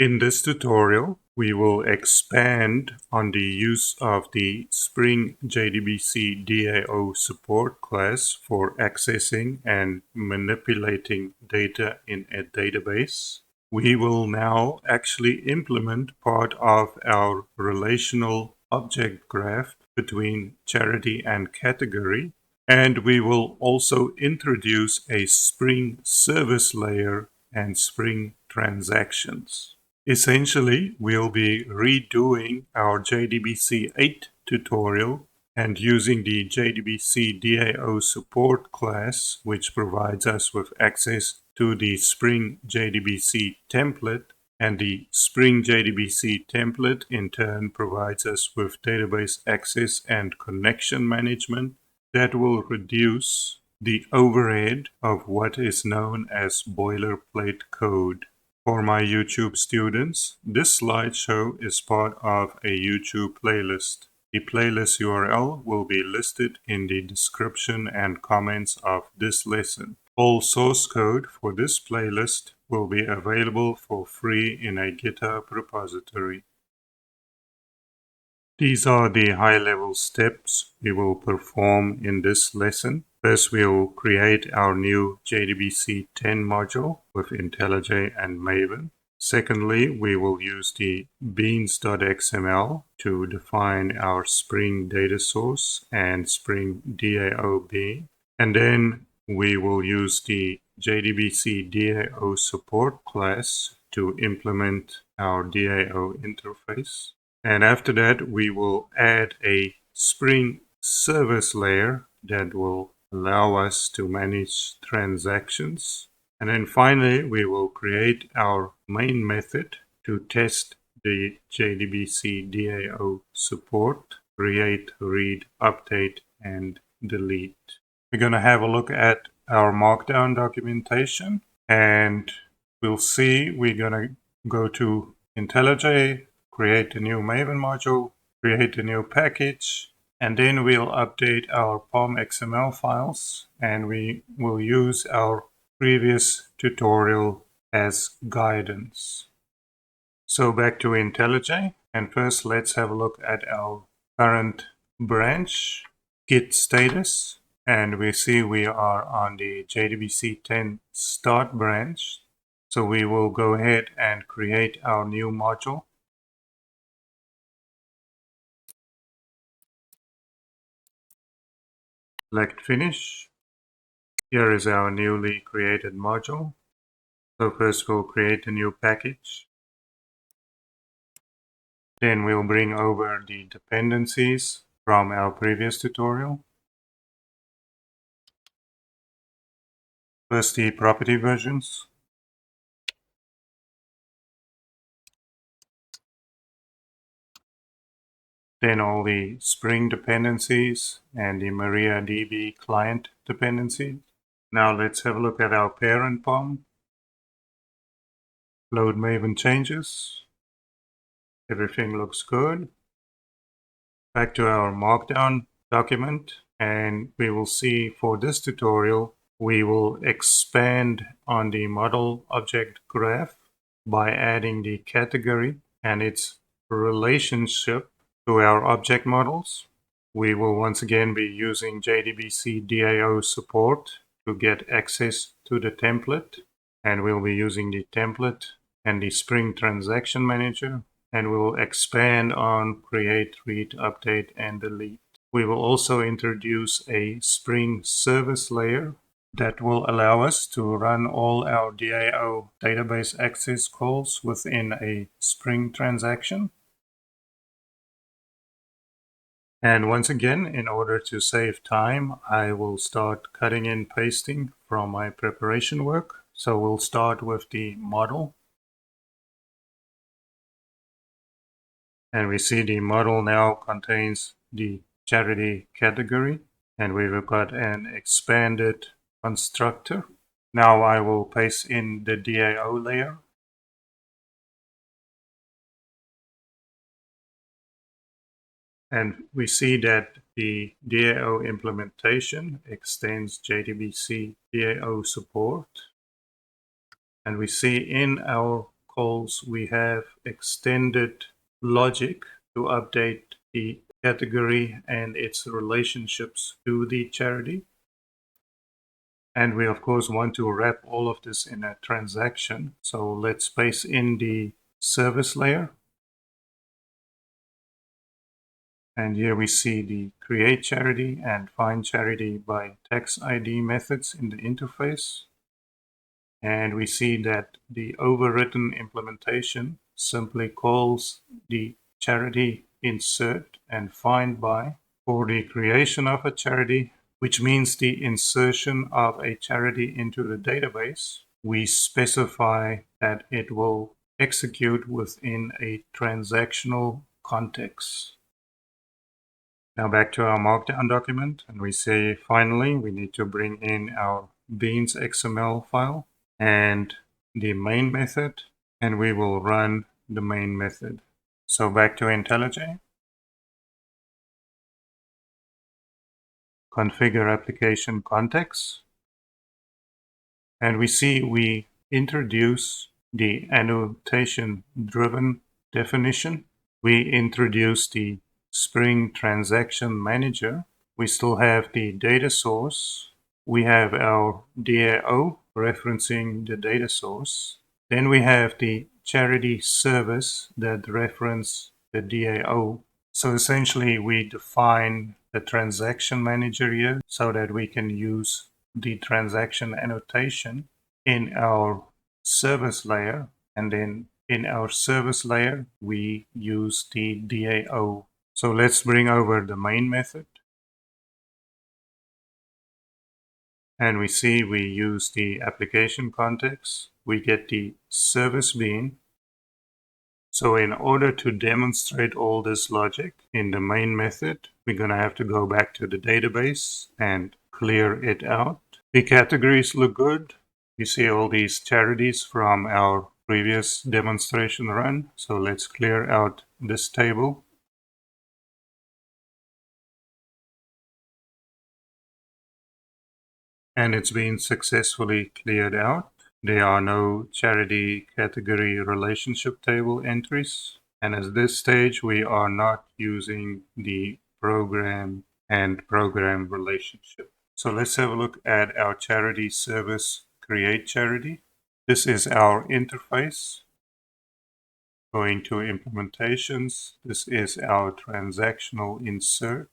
In this tutorial, we will expand on the use of the Spring JDBC DAO support class for accessing and manipulating data in a database. We will now actually implement part of our relational object graph between charity and category, and we will also introduce a Spring service layer and Spring transactions. Essentially, we'll be redoing our JDBC 8 tutorial and using the JDBC DAO support class, which provides us with access to the Spring JDBC template, and the Spring JDBC template in turn provides us with database access and connection management that will reduce the overhead of what is known as boilerplate code. For my YouTube students, this slideshow is part of a YouTube playlist. The playlist URL will be listed in the description and comments of this lesson. All source code for this playlist will be available for free in a GitHub repository. These are the high-level steps we will perform in this lesson. First, we will create our new JDBC 10 module with IntelliJ and Maven. Secondly, we will use the beans.xml to define our Spring DataSource and Spring DAO. And then we will use the JDBC DAO support class to implement our DAO interface. And after that, we will add a Spring service layer that will allow us to manage transactions. And then finally, we will create our main method to test the JDBC DAO support, create, read, update, and delete. We're going to have a look at our Markdown documentation, and we'll see we're going to go to IntelliJ, create a new Maven module, create a new package, and then we'll update our POM XML files, and we will use our previous tutorial as guidance. So back to IntelliJ, and first let's have a look at our current branch, git status, and we see we are on the JDBC 10 start branch. So we will go ahead and create our new module. Select Finish. Here is our newly created module. So first we'll create a new package. Then we'll bring over the dependencies from our previous tutorial. First the property versions. Then all the Spring dependencies and the MariaDB client dependencies. Now let's have a look at our parent POM. Load Maven changes. Everything looks good. Back to our Markdown document, and we will see for this tutorial we will expand on the model object graph by adding the category and its relationship to our object models. We will once again be using JDBC DAO support to get access to the template, and we'll be using the template and the Spring Transaction Manager, and we will expand on create, read, update, and delete. We will also introduce a Spring service layer that will allow us to run all our DAO database access calls within a Spring transaction. And once again, in order to save time, I will start cutting and pasting from my preparation work. So we'll start with the model. And we see the model now contains the charity category, and we've got an expanded constructor. Now I will paste in the DAO layer. And we see that the DAO implementation extends JDBC DAO support. And we see in our calls, we have extended logic to update the category and its relationships to the charity. And we, of course, want to wrap all of this in a transaction. So let's paste in the service layer. And here we see the create charity and find charity by tax ID methods in the interface. And we see that the overwritten implementation simply calls the charity insert and find by for the creation of a charity, which means the insertion of a charity into the database. We specify that it will execute within a transactional context. Now back to our Markdown document, and we say finally we need to bring in our beans XML file and the main method, and we will run the main method. So back to IntelliJ. Configure application context. And we see we introduce the annotation-driven definition. We introduce the Spring Transaction Manager. We still have the data source. We have our DAO referencing the data source. Then we have the charity service that reference the DAO. So essentially we define the transaction manager here so that we can use the transaction annotation in our service layer. And then in our service layer, we use the DAO. So let's bring over the main method. And we see we use the application context. We get the service bean. So in order to demonstrate all this logic in the main method, we're going to have to go back to the database and clear it out. The categories look good. You see all these charities from our previous demonstration run. So let's clear out this table. And it's been successfully cleared out. There are no charity category relationship table entries. And at this stage, we are not using the program and program relationship. So let's have a look at our charity service create charity. This is our interface. Going to implementations, this is our transactional insert.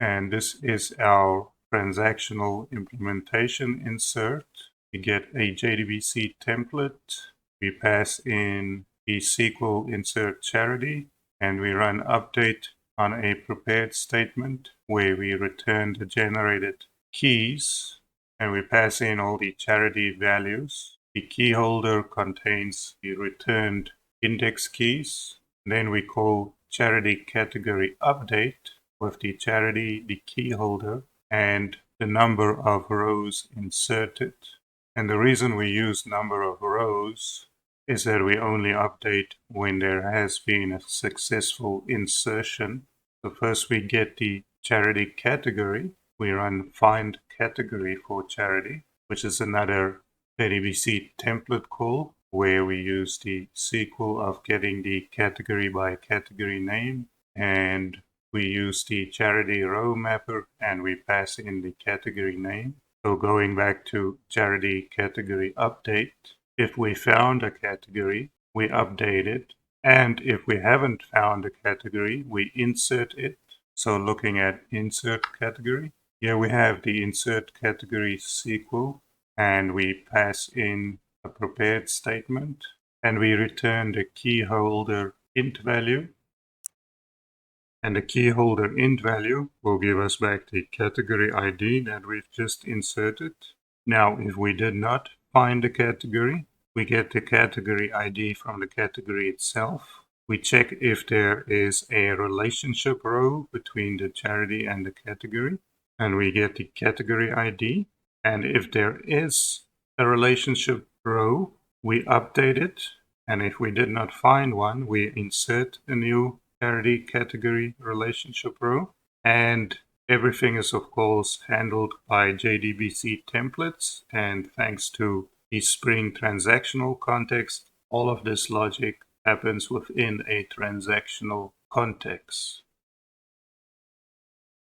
And this is our transactional implementation insert. We get a JDBC template. We pass in the SQL insert charity, and we run update on a prepared statement where we return the generated keys, and we pass in all the charity values. The key holder contains the returned index keys. Then we call charity category update with the charity, the key holder, and the number of rows inserted. And the reason we use number of rows is that we only update when there has been a successful insertion. So first we get the charity category. We run find category for charity, which is another JDBC template call where we use the SQL of getting the category by category name, and we use the charity row mapper and we pass in the category name. So going back to charity category update, if we found a category, we update it. And if we haven't found a category, we insert it. So looking at insert category, here we have the insert category SQL, and we pass in a prepared statement, and we return the key holder int value. And the key holder int value will give us back the category ID that we've just inserted. Now, if we did not find the category, we get the category ID from the category itself. We check if there is a relationship row between the charity and the category, and we get the category ID. And if there is a relationship row, we update it. And if we did not find one, we insert a new charity category relationship row. And everything is, of course, handled by JDBC templates. And thanks to the Spring transactional context. All of this logic happens within a transactional context.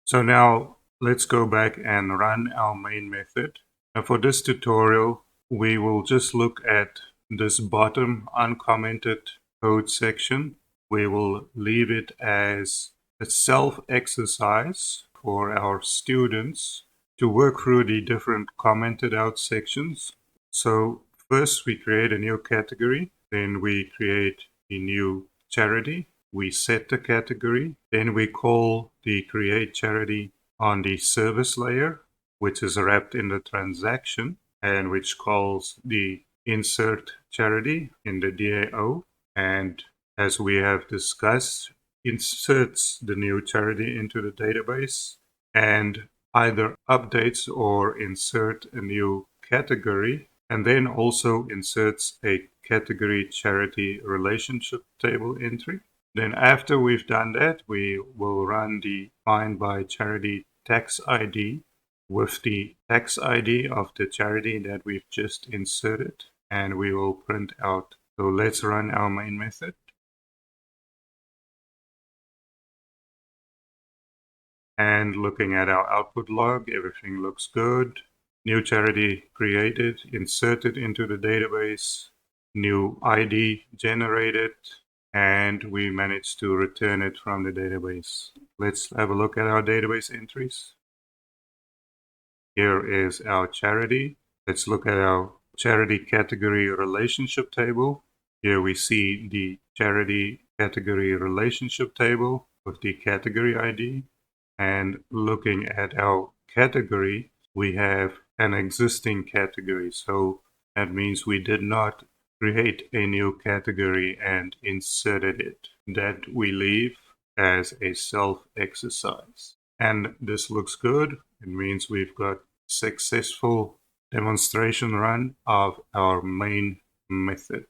So now let's go back and run our main method. Now for this tutorial, we will just look at this bottom uncommented code section. We will leave it as a self-exercise for our students to work through the different commented out sections. So first we create a new category, then we create a new charity. We set the category, then we call the create charity on the service layer, which is wrapped in the transaction and which calls the insert charity in the DAO. And as we have discussed, inserts the new charity into the database and either updates or insert a new category, and then also inserts a category charity relationship table entry. Then after we've done that, we will run the find by charity tax ID with the tax ID of the charity that we've just inserted, and we will print out. So let's run our main method. And looking at our output log, everything looks good. New charity created, inserted into the database, new ID generated, and we managed to return it from the database. Let's have a look at our database entries. Here is our charity. Let's look at our charity category relationship table. Here we see the charity category relationship table with the category ID. And looking at our category, we have an existing category. So that means we did not create a new category and inserted it. That we leave as a self-exercise. And this looks good. It means we've got successful demonstration run of our main method.